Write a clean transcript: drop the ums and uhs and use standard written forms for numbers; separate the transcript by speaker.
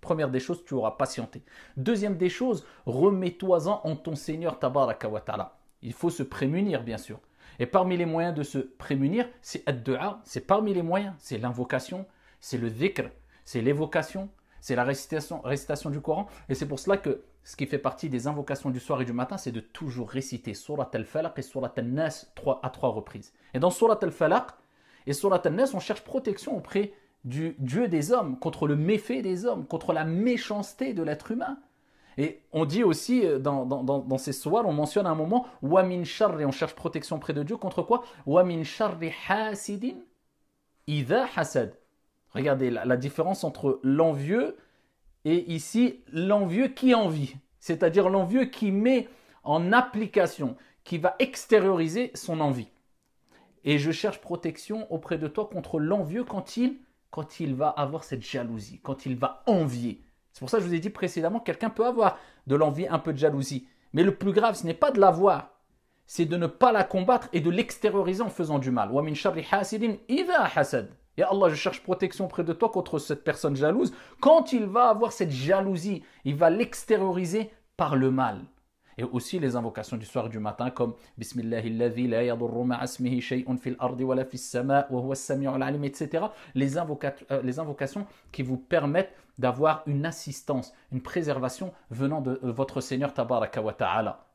Speaker 1: Première des choses, tu auras patienté. Deuxième des choses, remets-toi-en en ton Seigneur tabaraka wa ta'ala. Il faut se prémunir, bien sûr. Et parmi les moyens de se prémunir, c'est ad-du'a, c'est parmi les moyens, c'est l'invocation, c'est le dhikr, c'est l'évocation, c'est la récitation du Coran. Et c'est pour cela que ce qui fait partie des invocations du soir et du matin, c'est de toujours réciter Surat al-Falaq et Surat al-Nas à trois reprises. Et dans Surat al-Falaq et Surat al-Nas, on cherche protection auprès du Dieu des hommes, contre le méfait des hommes, contre la méchanceté de l'être humain. Et on dit aussi dans ces soirs, on mentionne à un moment wa min sharri, et on cherche protection près de Dieu contre quoi? Wa min sharri hasidin idha hasad. Regardez la différence entre l'envieux et ici l'envieux qui envie, c'est-à-dire l'envieux qui met en application, qui va extérioriser son envie. Et je cherche protection auprès de toi contre l'envieux quand il va avoir cette jalousie, quand il va envier. C'est pour ça que je vous ai dit précédemment, quelqu'un peut avoir de l'envie, un peu de jalousie. Mais le plus grave, ce n'est pas de l'avoir, c'est de ne pas la combattre et de l'extérioriser en faisant du mal. Wa min sharri hasidin idha hasad. Ya Allah, je cherche protection près de toi contre cette personne jalouse. Quand il va avoir cette jalousie, il va l'extérioriser par le mal. Et aussi les invocations du soir et du matin comme Bismillahilladhi la yadurru ma'asmihi shay'un fil ardi wa la fis sama' wa huwa as-sami'ul alim, etc. Les invocations qui vous permettent d'avoir une assistance, une préservation venant de votre Seigneur tabaraka wa ta'ala.